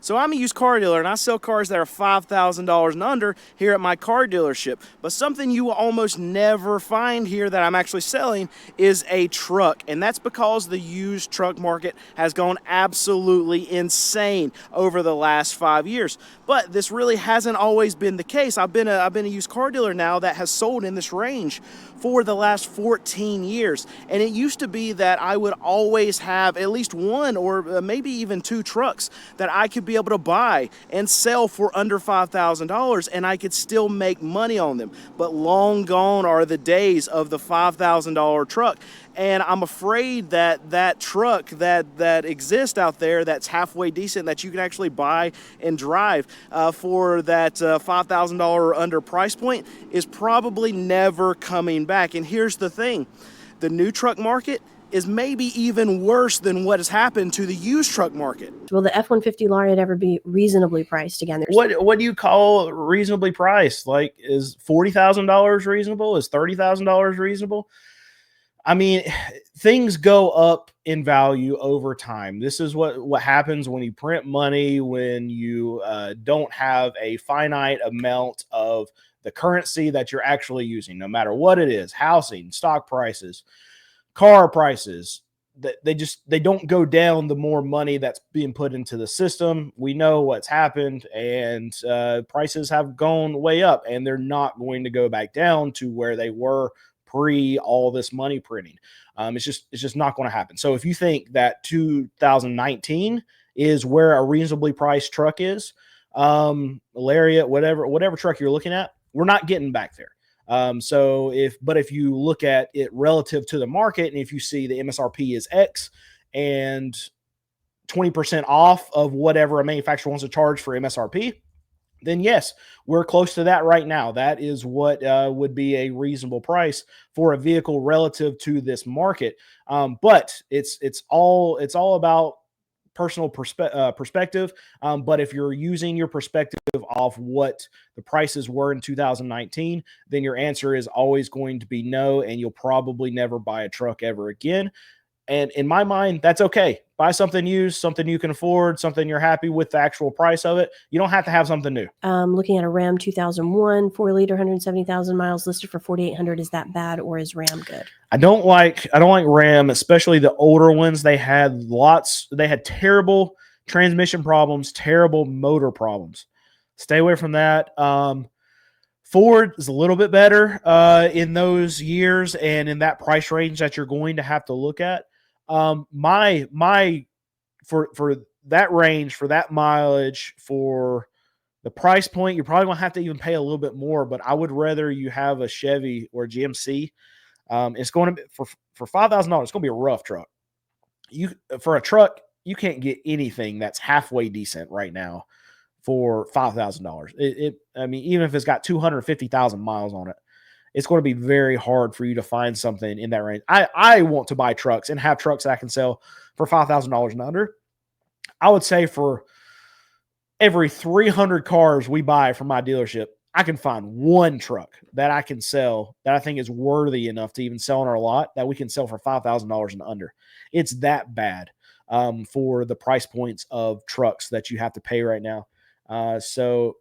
So I'm a used car dealer, and I sell cars that are $5,000 and under here at my car dealership. But something you will almost never find here that I'm actually selling is a truck. And that's because the used truck market has gone absolutely insane over the last 5 years. But this really hasn't always been the case. I've been a used car dealer now that has sold in this range for the last 14 years. And it used to be that I would always have at least one or maybe even two trucks that I could be able to buy and sell for under $5,000, and I could still make money on them. But long gone are the days of the $5,000 truck. And I'm afraid that that truck that exists out there that's halfway decent that you can actually buy and drive for that $5,000 or under price point is probably never coming back. And here's the thing. The new truck market is maybe even worse than what has happened to the used truck market. Will the F-150 Lariat ever be reasonably priced again? What do you call reasonably priced? Like, is $40,000 reasonable? Is $30,000 reasonable? I mean, things go up in value over time. This is what happens when you print money, when you don't have a finite amount of the currency that you're actually using, no matter what it is: housing, stock prices, car prices. They don't go down the more money that's being put into the system. We know what's happened, and prices have gone way up, and they're not going to go back down to where they were pre all this money printing. It's just not going to happen. So if you think that 2019 is where a reasonably priced truck is, Lariat, whatever truck you're looking at, we're not getting back there. If you look at it relative to the market, and if you see the MSRP is X and 20% off of whatever a manufacturer wants to charge for MSRP, then yes, we're close to that right now. That is what would be a reasonable price for a vehicle relative to this market. But it's all about personal perspective. But if you're using your perspective off what the prices were in 2019, then your answer is always going to be no, and you'll probably never buy a truck ever again. And in my mind, that's okay. Buy something used, something you can afford, something you're happy with the actual price of it. You don't have to have something new. Looking at a Ram 2001, 4-liter, 170,000 miles, listed for $4,800. Is that bad, or is Ram good? I don't like Ram, especially the older ones. They had terrible transmission problems, terrible motor problems. Stay away from that. Ford is a little bit better in those years and in that price range that you're going to have to look at. For that range, for that mileage, for the price point, you're probably going to have to even pay a little bit more, but I would rather you have a Chevy or GMC. It's going to be for $5,000. It's going to be a rough truck. For a truck, you can't get anything that's halfway decent right now for $5,000. I mean, even if it's got 250,000 miles on it, it's going to be very hard for you to find something in that range. I want to buy trucks and have trucks that I can sell for $5,000 and under. I would say for every 300 cars we buy from my dealership, I can find one truck that I can sell that I think is worthy enough to even sell on our lot that we can sell for $5,000 and under. It's that bad for the price points of trucks that you have to pay right now. So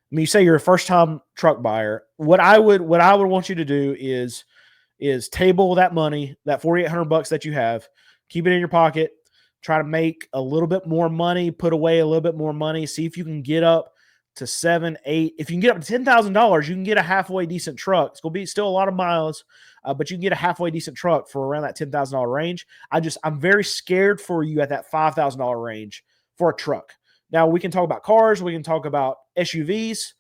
I mean, you say you're a first-time truck buyer. What I would want you to do is table that money, that $4,800 that you have, keep it in your pocket, try to make a little bit more money, put away a little bit more money, see if you can get up to $7,000, $8,000. If you can get up to $10,000, you can get a halfway decent truck. It's going to be still a lot of miles, but you can get a halfway decent truck for around that $10,000 range. I'm very scared for you at that $5,000 range for a truck. Now, we can talk about cars. We can talk about SUVs.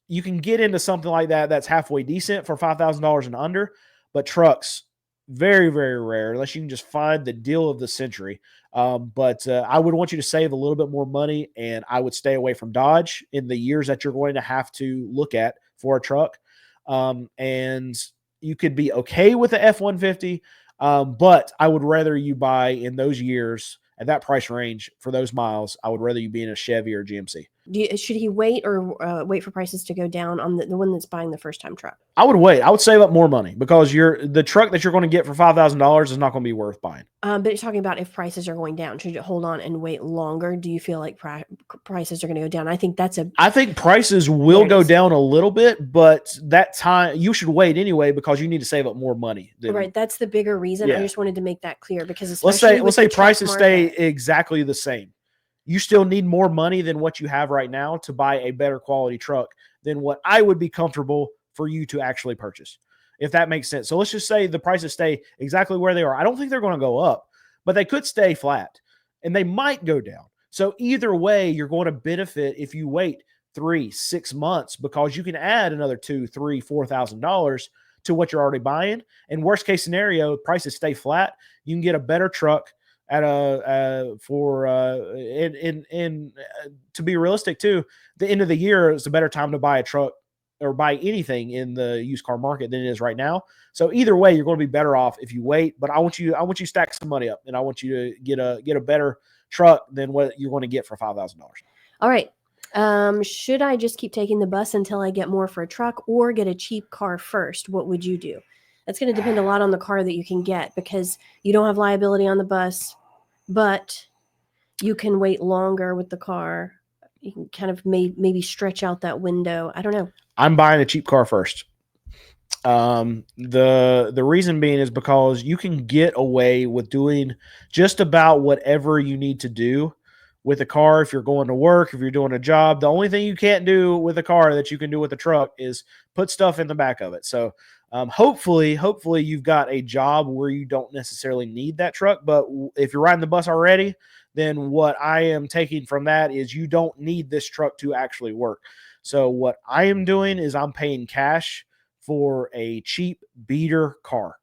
You can get into something like that that's halfway decent for $5,000 and under, but trucks, very, very rare, unless you can just find the deal of the century. But I would want you to save a little bit more money, and I would stay away from Dodge in the years that you're going to have to look at for a truck. And you could be okay with the F-150, but I would rather you buy in those years at that price range for those miles. I would rather you be in a Chevy or GMC. Should he wait or wait for prices to go down on the one that's buying the first time truck? I would wait. I would save up more money because the truck that you're going to get for $5,000 is not going to be worth buying. But it's talking about if prices are going down. Should you hold on and wait longer? Do you feel like prices are going to go down? I think prices will go down a little bit, but that time you should wait anyway because you need to save up more money. Right. That's the bigger reason. Yeah. I just wanted to make that clear because let's say prices stay exactly the same. You still need more money than what you have right now to buy a better quality truck than what I would be comfortable for you to actually purchase, if that makes sense. So let's just say the prices stay exactly where they are. I don't think they're going to go up, but they could stay flat and they might go down. So either way, you're going to benefit if you wait 3-6 months because you can add another $2,000, $3,000, $4,000 to what you're already buying. And worst case scenario, prices stay flat. You can get a better truck at to be realistic too, the end of the year is a better time to buy a truck or buy anything in the used car market than it is right now. So either way, you're going to be better off if you wait. But I want you to stack some money up, and I want you to get a better truck than what you're going to get for $5,000. All right. Should I just keep taking the bus until I get more for a truck, or get a cheap car first? What would you do? That's going to depend a lot on the car that you can get because you don't have liability on the bus, but you can wait longer with the car. You can kind of maybe stretch out that window. I don't know. I'm buying a cheap car first. The reason being is because you can get away with doing just about whatever you need to do with a car. If you're going to work, if you're doing a job, the only thing you can't do with a car that you can do with a truck is put stuff in the back of it. So hopefully you've got a job where you don't necessarily need that truck. But if you're riding the bus already, then what I am taking from that is you don't need this truck to actually work. So what I am doing is I'm paying cash for a cheap beater car.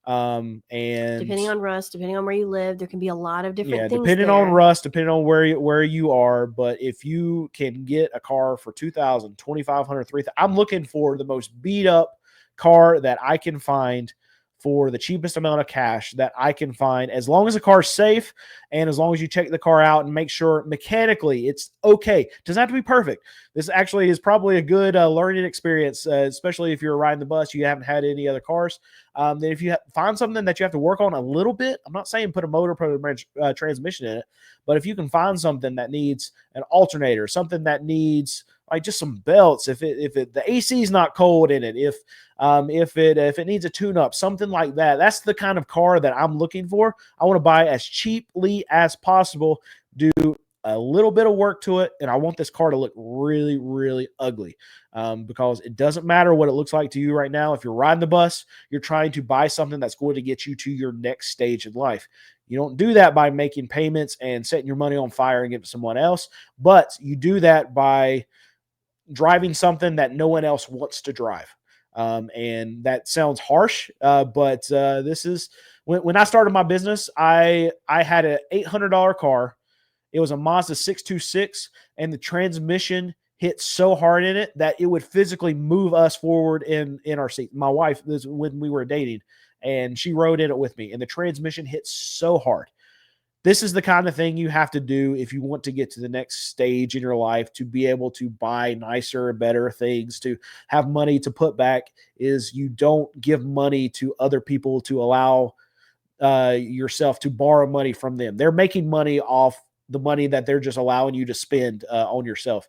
And depending on rust, depending on where you live, there can be a lot of different things. Depending on rust, depending on where you are. But if you can get a car for $2,000, $2,500, $3,000, I'm looking for the most beat up car that I can find for the cheapest amount of cash that I can find, as long as the car's safe and as long as you check the car out and make sure mechanically it's okay. It doesn't have to be perfect. This actually is probably a good learning experience, especially if you're riding the bus, you haven't had any other cars. Then if you find something that you have to work on a little bit, I'm not saying put a motor, put a transmission in it, but if you can find something that needs an alternator, something that needs like just some belts, if the AC is not cold in it, if it needs a tune-up, something like that. That's the kind of car that I'm looking for. I want to buy as cheaply as possible, do a little bit of work to it, and I want this car to look really, really ugly because it doesn't matter what it looks like to you right now. If you're riding the bus, you're trying to buy something that's going to get you to your next stage in life. You don't do that by making payments and setting your money on fire and giving it to someone else, but you do that by driving something that no one else wants to drive. And that sounds harsh, but this is when I started my business, I had an $800 car. It was a Mazda 626, and the transmission hit so hard in it that it would physically move us forward in our seat. My wife, this when we were dating, and she rode in it with me, and the transmission hit so hard. This is the kind of thing you have to do if you want to get to the next stage in your life, to be able to buy nicer, better things, to have money to put back, is you don't give money to other people to allow yourself to borrow money from them. They're making money off the money that they're just allowing you to spend on yourself.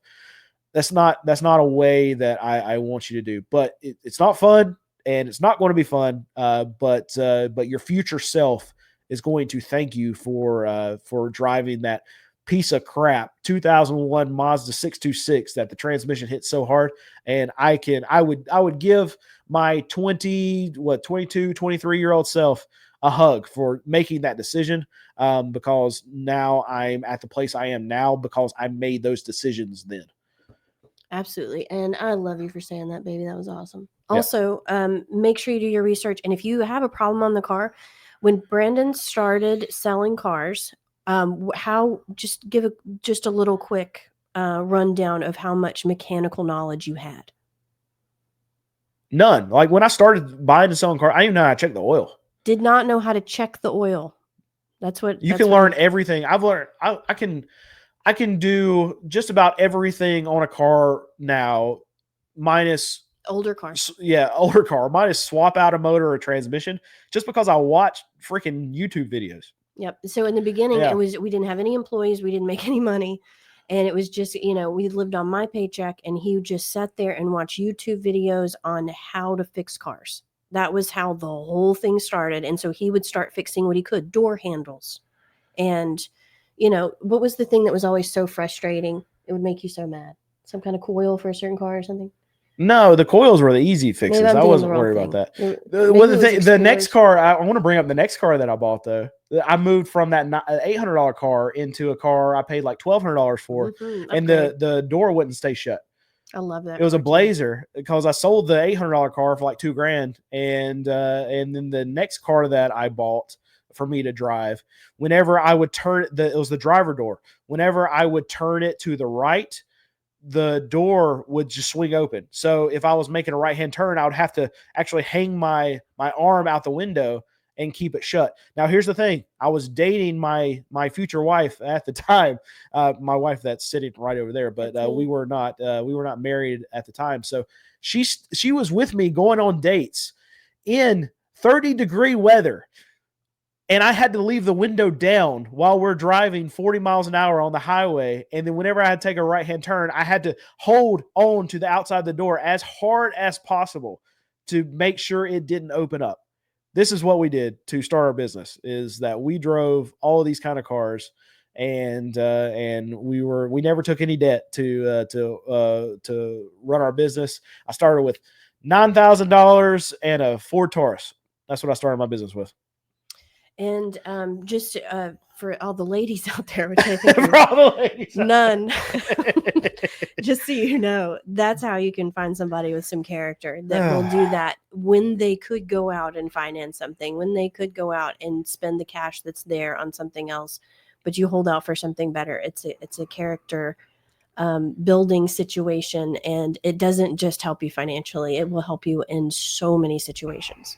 That's not a way that I want you to do, but it's not fun, and it's not going to be fun. But your future self is going to thank you for driving that piece of crap 2001 Mazda 626 that the transmission hit so hard. And I would give my 22, 23-year-old self a hug for making that decision, because now I'm at the place I am now because I made those decisions then. Absolutely. And I love you for saying that, baby. That was awesome. Yep. Also, make sure you do your research. And if you have a problem on the car, when Brandon started selling cars, give a little quick rundown of how much mechanical knowledge you had. None. Like when I started buying and selling cars, I didn't know how to check the oil. Did not know how to check the oil. That's what you can learn everything. I've learned. I can I can do just about everything on a car now, minus Older cars. older car, minus swap out a motor or transmission, just because I watch freaking YouTube videos. Yep. So in the beginning, Yeah. we didn't have any employees, we didn't make any money, and it was just, we lived on my paycheck, and he just sat there and watched YouTube videos on how to fix cars. That was how the whole thing started. And so he would start fixing what he could, door handles. And what was the thing that was always so frustrating? It would make you so mad. Some kind of coil for a certain car or something. No, the coils were the easy fixes. I wasn't worried about that. The next car, I want to bring up the next car that I bought, though. I moved from that $800 car into a car I paid like $1,200 for, and the door wouldn't stay shut. I love that. It was a Blazer, because I sold the $800 car for like $2,000, and then the next car that I bought for me to drive, whenever I would turn it was the driver door. Whenever I would turn it to the right, the door would just swing open. So if I was making a right-hand turn, I would have to actually hang my arm out the window and keep it shut. Now, here's the thing. I was dating my future wife at the time, my wife that's sitting right over there, but we were not married at the time. So she was with me going on dates in 30-degree weather. And I had to leave the window down while we're driving 40 miles an hour on the highway. And then whenever I had to take a right-hand turn, I had to hold on to the outside of the door as hard as possible to make sure it didn't open up. This is what we did to start our business, is that we drove all of these kind of cars, and we never took any debt to run our business. I started with $9,000 and a Ford Taurus. That's what I started my business with. And just for all the ladies out there, which I think for all the ladies none, just so you know, that's how you can find somebody with some character that will do that when they could go out and finance something, when they could go out and spend the cash that's there on something else, but you hold out for something better. It's a character building situation, and it doesn't just help you financially. It will help you in so many situations.